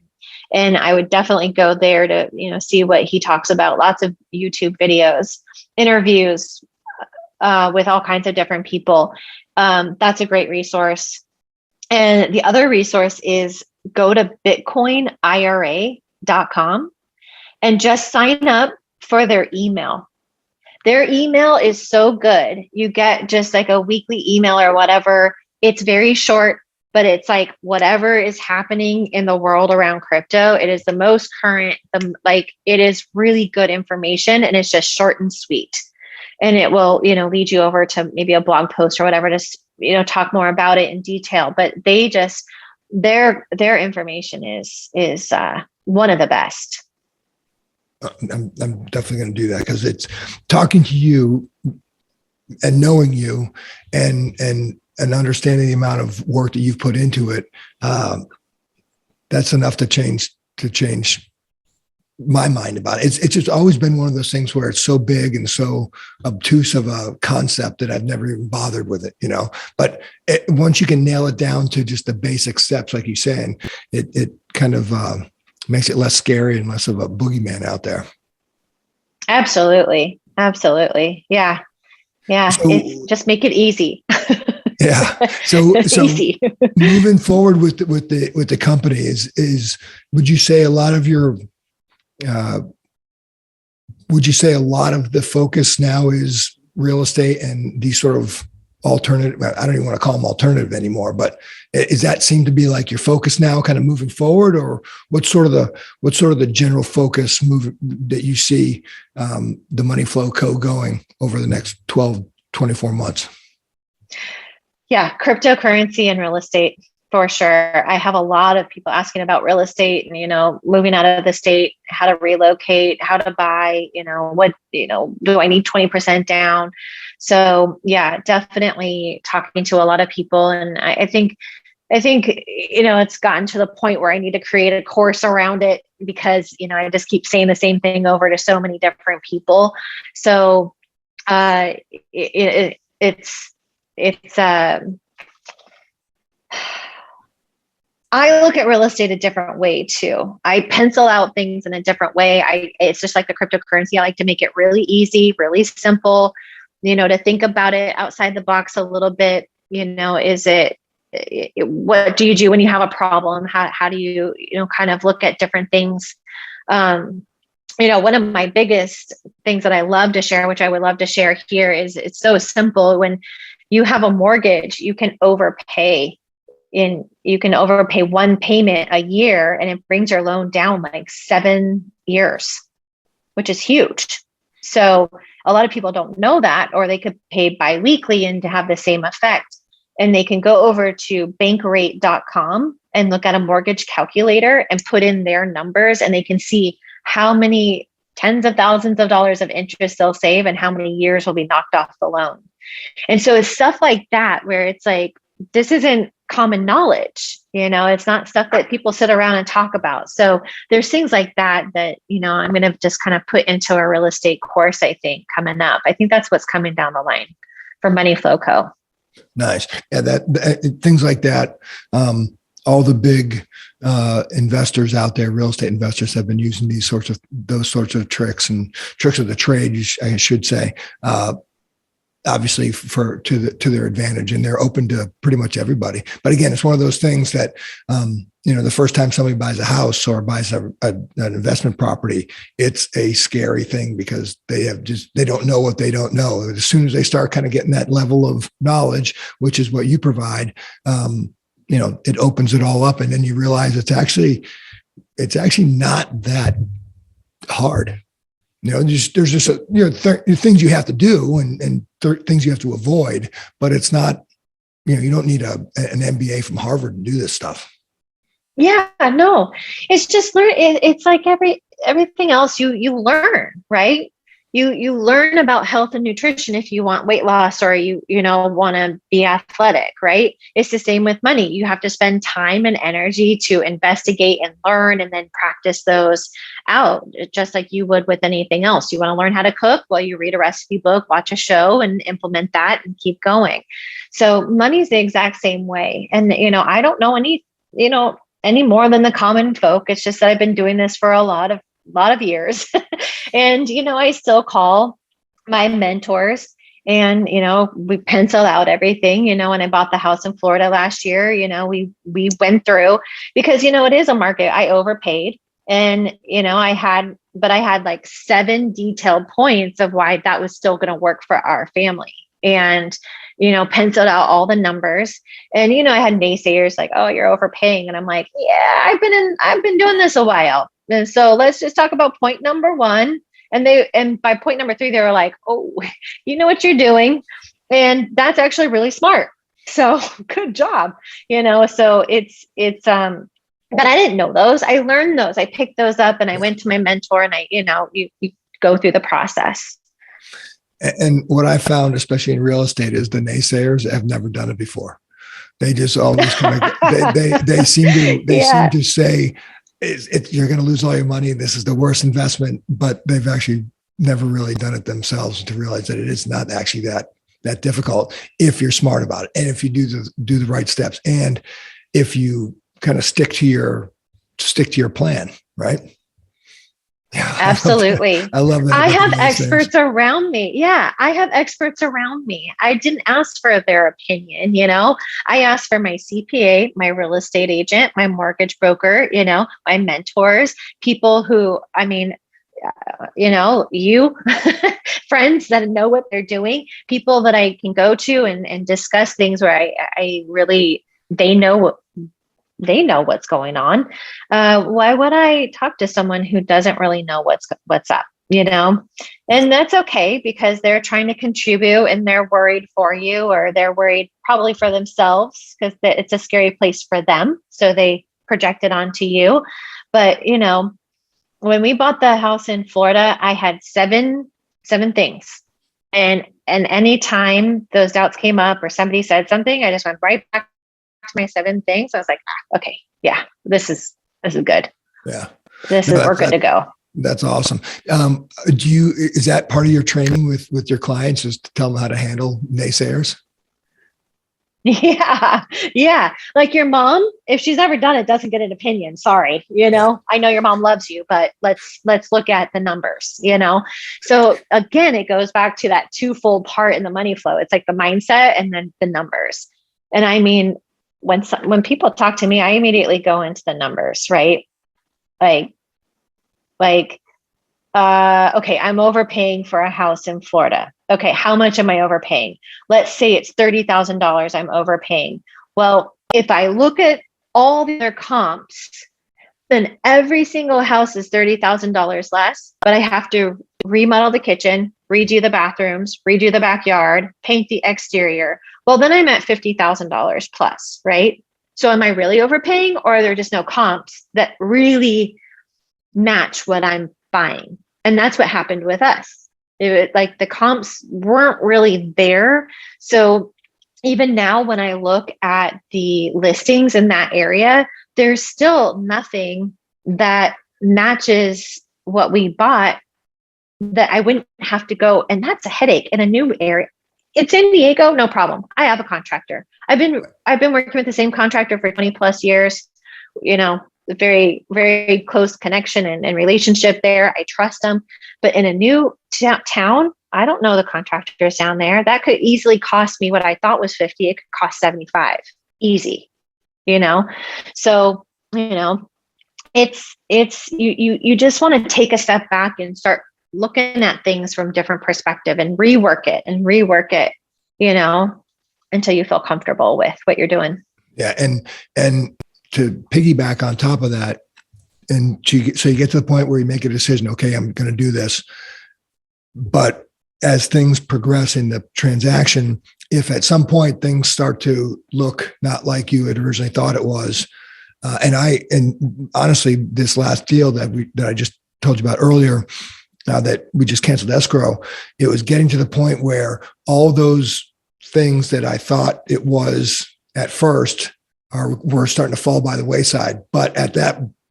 And I would definitely go there to, see what he talks about. Lots of YouTube videos, interviews with all kinds of different people. That's a great resource. And the other resource is go to bitcoinira.com and just sign up for their email. Their email is so good. You get just like a weekly email or whatever. It's very short, but it's like whatever is happening in the world around crypto, it is the most current, it is really good information, and it's just short and sweet. And it will, lead you over to maybe a blog post or whatever to, talk more about it in detail. But they just, their information is one of the best. I'm definitely going to do that, because it's talking to you and knowing you and understanding the amount of work that you've put into it. That's enough to change my mind about it. It's just always been one of those things where it's so big and so obtuse of a concept that I've never even bothered with it, but once you can nail it down to just the basic steps, like you're saying, it kind of, makes it less scary and less of a boogeyman out there. Absolutely. Yeah. So, it's just make it easy. Yeah. So easy. Moving forward with the company is would you say a lot of the focus now is real estate and these sort of alternative, I don't even want to call them alternative anymore, but is that seem to be like your focus now kind of moving forward, or what's sort of the general focus move that you see the Money Flow Co. going over the next 12, 24 months? Yeah. Cryptocurrency and real estate for sure. I have a lot of people asking about real estate and, moving out of the state, how to relocate, how to buy, what, do I need 20% down? So yeah, definitely talking to a lot of people. And I think, it's gotten to the point where I need to create a course around it, because, I just keep saying the same thing over to so many different people. So I look at real estate a different way too. I pencil out things in a different way. It's just like the cryptocurrency. I like to make it really easy, really simple, to think about it outside the box a little bit. What do you do when you have a problem? How do you, kind of look at different things? One of my biggest things that I love to share, which I would love to share here, is it's so simple. When you have a mortgage, you can overpay one payment a year, and it brings your loan down like 7 years, which is huge. So a lot of people don't know that, or they could pay biweekly and to have the same effect. And they can go over to bankrate.com and look at a mortgage calculator and put in their numbers, and they can see how many tens of thousands of dollars of interest they'll save and how many years will be knocked off the loan. And so it's stuff like that where it's like, this isn't common knowledge, it's not stuff that people sit around and talk about. So there's things like that, I'm going to just kind of put into a real estate course, I think, coming up. I think that's what's coming down the line for Money Flow Co. Nice. Yeah, that things like that. All the big investors out there, real estate investors, have been using those sorts of tricks and tricks of the trade, I should say, obviously to their advantage, and they're open to pretty much everybody. But again, it's one of those things that, the first time somebody buys a house or buys an investment property, it's a scary thing, because they don't know what they don't know. As soon as they start kind of getting that level of knowledge, which is what you provide, it opens it all up, and then you realize it's actually not that hard. There's just things you have to do and things you have to avoid, but it's not, you don't need an MBA from Harvard to do this stuff. Yeah, no, it's just learn. It's like everything else you learn, right? you learn about health and nutrition if you want weight loss, or want to be athletic, right? It's the same with money. You have to spend time and energy to investigate and learn, and then practice those out, just like you would with anything else. You want to learn how to cook? Well, you read a recipe book, watch a show, and implement that and keep going. So money's the exact same way. And I don't know any more than the common folk. It's just that I've been doing this for a lot of years. And, I still call my mentors, and, we pencil out everything, when I bought the house in Florida last year, we went through, because, it is a market. I overpaid, and, I had like 7 detailed points of why that was still going to work for our family. And, penciled out all the numbers. And, I had naysayers like, oh, you're overpaying. And I'm like, yeah, I've been doing this a while. And so let's just talk about point number 1. And by point number 3, they were like, oh, you know what you're doing. And that's actually really smart. So good job. So it's, but I didn't know those. I learned those. I picked those up, and I went to my mentor, and you go through the process. And what I found, especially in real estate, is the naysayers have never done it before. They just always they seem to say, you're going to lose all your money. This is the worst investment, but they've actually never really done it themselves to realize that it is not actually that difficult if you're smart about it, and if you do the right steps, and if you kind of stick to your plan, right? Yeah, absolutely. I love that. I have experts around me. Yeah, I have experts around me. I didn't ask for their opinion. I asked for my CPA, my real estate agent, my mortgage broker, my mentors, people who, you friends that know what they're doing, people that I can go to and discuss things where I really, they know what's going on. Why would I talk to someone who doesn't really know what's up, And that's okay, because they're trying to contribute, and they're worried for you, or they're worried probably for themselves, because it's a scary place for them. So they project it onto you. But, when we bought the house in Florida, I had seven things. And anytime those doubts came up or somebody said something, I just went right back to my 7 things. I was like, okay, yeah, this is good. Yeah. We're good to go. That's awesome. Is that part of your training with your clients, is to tell them how to handle naysayers? Yeah. Yeah. Like your mom, if she's ever done it, doesn't get an opinion. Sorry. I know your mom loves you, but let's look at the numbers, So again, it goes back to that twofold part in the money flow. It's like the mindset and then the numbers. And I mean, when people talk to me, I immediately go into the numbers, right? Okay, I'm overpaying for a house in Florida. Okay, how much am I overpaying? Let's say it's $30,000 I'm overpaying. Well, if I look at all the other comps, then every single house is $30,000 less, but I have to remodel the kitchen, redo the bathrooms, redo the backyard, paint the exterior. Well, then I'm at $50,000 plus, right? So am I really overpaying, or are there just no comps that really match what I'm buying? And that's what happened with us. Like the comps weren't really there. So even now, when I look at the listings in that area, there's still nothing that matches what we bought, that I wouldn't have to go. And that's a headache in a new area. It's in Diego, no problem. I have a contractor. I've been working with the same contractor for 20 plus years, very, very close connection and relationship there. I trust them. But in a new town, I don't know the contractors down there. That could easily cost me what I thought was 50. It could cost 75. Easy, So, it's you just want to take a step back and start looking at things from different perspective and rework it, until you feel comfortable with what you're doing. Yeah. And to piggyback on top of that, and so you get to the point where you make a decision, okay, I'm going to do this. But as things progress in the transaction, if at some point things start to look not like you had originally thought it was, and honestly, this last deal that I just told you about earlier, now that we just canceled escrow, it was getting to the point where all those things that I thought it was at first were starting to fall by the wayside. But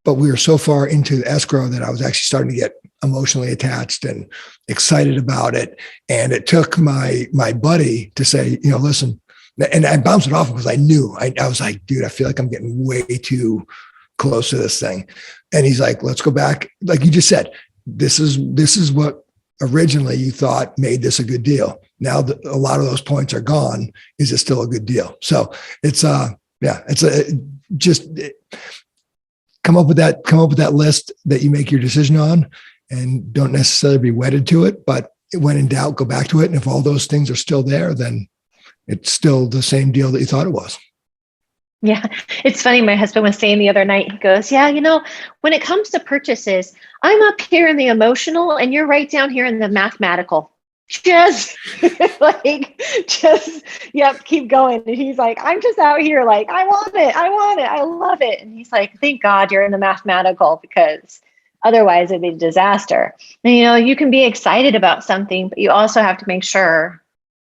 we were so far into the escrow that I was actually starting to get emotionally attached and excited about it. And it took my buddy to say, listen, and I bounced it off because I knew, I was like, dude, I feel like I'm getting way too close to this thing. And he's like, let's go back. Like you just said, this is what originally you thought made this a good deal. Now that a lot of those points are gone, is it still a good deal? So come up with that list that you make your decision on, and don't necessarily be wedded to it, but when in doubt, go back to it. And if all those things are still there, then it's still the same deal that you thought it was. Yeah. It's funny. My husband was saying the other night, he goes, yeah, when it comes to purchases, I'm up here in the emotional and you're right down here in the mathematical. Just keep going. And he's like, I'm just out here like, I want it. I love it. And he's like, thank God you're in the mathematical, because otherwise it'd be a disaster. And, you can be excited about something, but you also have to make sure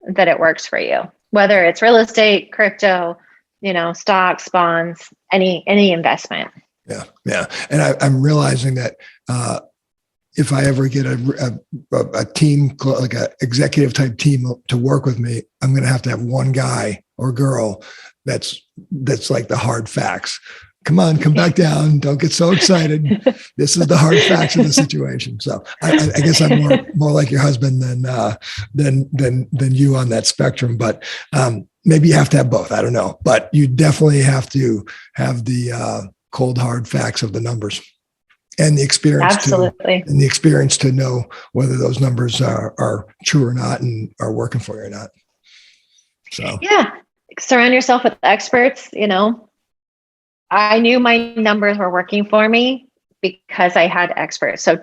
that it works for you, whether it's real estate, crypto, stocks, bonds, any investment. Yeah. Yeah. And I'm realizing that, if I ever get a team, like an executive type team to work with me, I'm going to have one guy or girl that's like the hard facts. Come on, come back down. Don't get so excited. This is the hard facts of the situation. So I guess I'm more like your husband than you on that spectrum. But maybe you have to have both. I don't know. But you definitely have to have the cold hard facts of the numbers. And the experience, absolutely, and the experience to know whether those numbers are true or not, and are working for you or not. So yeah, surround yourself with experts. I knew my numbers were working for me because I had experts. So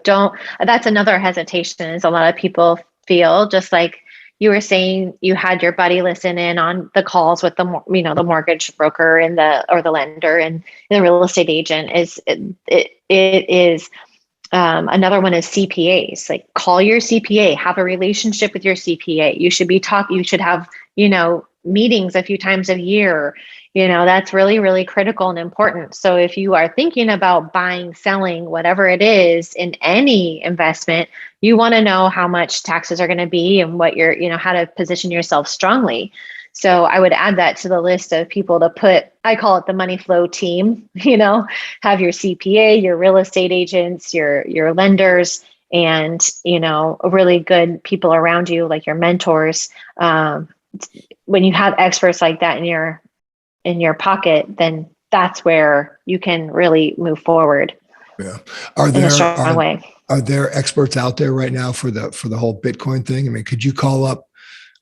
that's another hesitation, is a lot of people feel, just like you were saying, you had your buddy listen in on the calls with the mortgage broker and the lender and the real estate agent. It is another one is CPAs. Like, call your CPA, have a relationship with your CPA. You should have, meetings a few times a year. That's really, really critical and important. So if you are thinking about buying, selling, whatever it is in any investment, you want to know how much taxes are going to be and what how to position yourself strongly. So I would add that to the list of people to put. I call it the money flow team. Have your CPA, your real estate agents, your lenders, and really good people around you, like your mentors. When you have experts like that in your pocket, then that's where you can really move forward. Yeah. In a strong way. Are there experts out there right now for the whole Bitcoin thing? I mean, could you call up?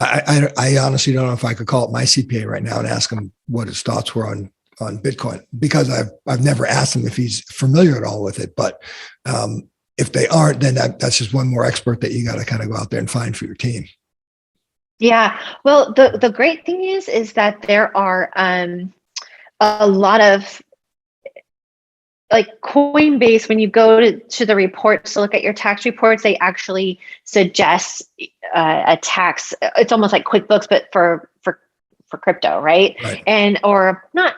I honestly don't know if I could call up my CPA right now and ask him what his thoughts were on Bitcoin, because I've never asked him if he's familiar at all with it. But if they aren't, then that's just one more expert that you got to kind of go out there and find for your team. Yeah. Well, the great thing is that there are a lot of, like, Coinbase, when you go to the reports to look at your tax reports, they actually suggest a tax. It's almost like QuickBooks, but for crypto, right? And or not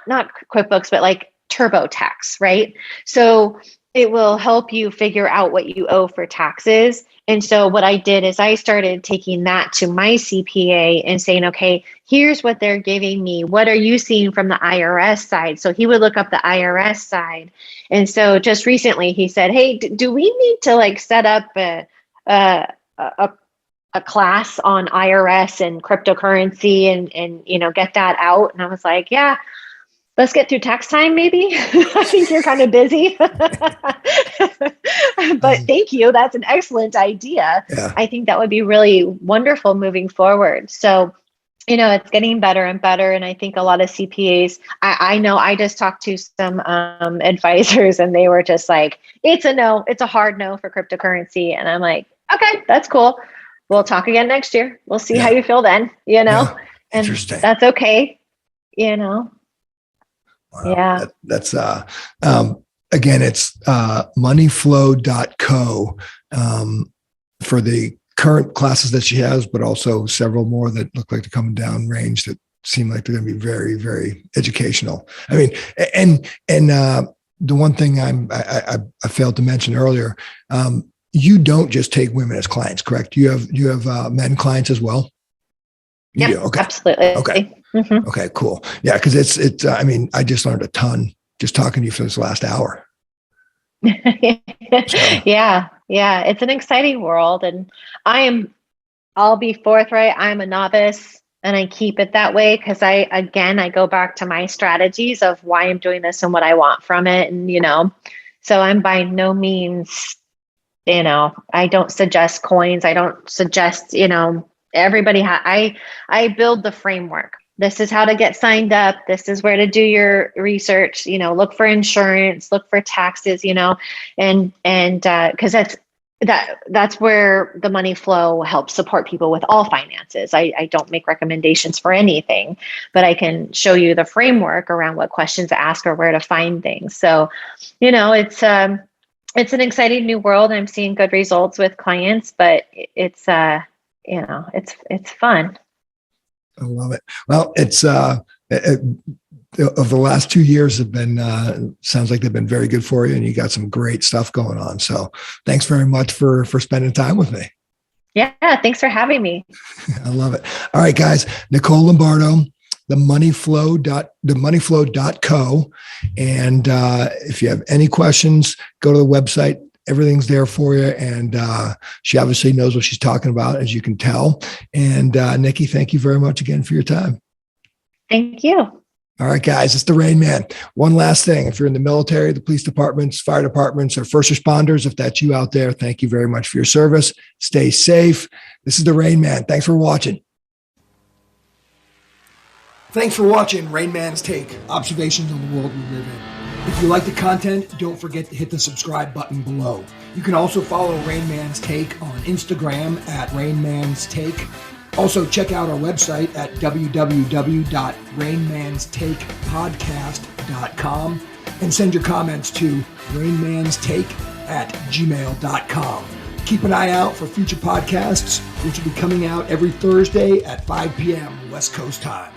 QuickBooks, but like TurboTax, right? So it will help you figure out what you owe for taxes. And so what I did is I started taking that to my CPA and saying, okay, here's what they're giving me. What are you seeing from the IRS side? So he would look up the IRS side. And so just recently he said, hey, do we need to set up a class on IRS and cryptocurrency and get that out? And I was like, yeah. Let's get through tax time, maybe. I think you're kind of busy. But thank you. That's an excellent idea. Yeah. I think that would be really wonderful moving forward. So, it's getting better and better. And I think a lot of CPAs, I know I just talked to some advisors and they were just like, it's a no. It's a hard no for cryptocurrency. And I'm like, okay, that's cool. We'll talk again next year. We'll see how you feel then, and Interesting. That's okay, Wow. Yeah. That's again, it's moneyflow.co. for the current classes that she has, but also several more that look like they're coming down range that seem like they're going to be very, very educational. I mean, and the one thing I failed to mention earlier, you don't just take women as clients, correct? You have men clients as well. Yeah, okay. Absolutely. Okay. Mm-hmm. Okay, cool. Yeah, because it's. I mean, I just learned a ton just talking to you for this last hour. So. Yeah. It's an exciting world, and I'll be forthright. I'm a novice, and I keep it that way because I go back to my strategies of why I'm doing this and what I want from it, and so I'm by no means, I don't suggest coins. I don't suggest, everybody. I build the framework. This is how to get signed up. This is where to do your research, look for insurance, look for taxes, and because that's where the money flow helps support people with all finances. I don't make recommendations for anything, but I can show you the framework around what questions to ask or where to find things. So, it's an exciting new world. I'm seeing good results with clients, but it's fun. I love it. Well, it's of the last 2 years have been sounds like they've been very good for you, and you got some great stuff going on. So thanks very much for spending time with me. Yeah, thanks for having me. I love it. All right, guys, Nicole Lombardo, themoneyflow.co. And if you have any questions, go to the website. Everything's there for you. And she obviously knows what she's talking about, as you can tell. And Nikki, thank you very much again for your time. Thank you. All right, guys, it's the Rain Man. One last thing. If you're in the military, the police departments, fire departments, or first responders, if that's you out there, thank you very much for your service. Stay safe. This is the Rain Man. Thanks for watching. Thanks for watching Rain Man's Take, observations on the world we live in. If you like the content, don't forget to hit the subscribe button below. You can also follow Rain Man's Take on Instagram at Rain Man's Take. Also, check out our website at www.rainmanstakepodcast.com and send your comments to rainmanstake@gmail.com. Keep an eye out for future podcasts, which will be coming out every Thursday at 5 p.m. West Coast time.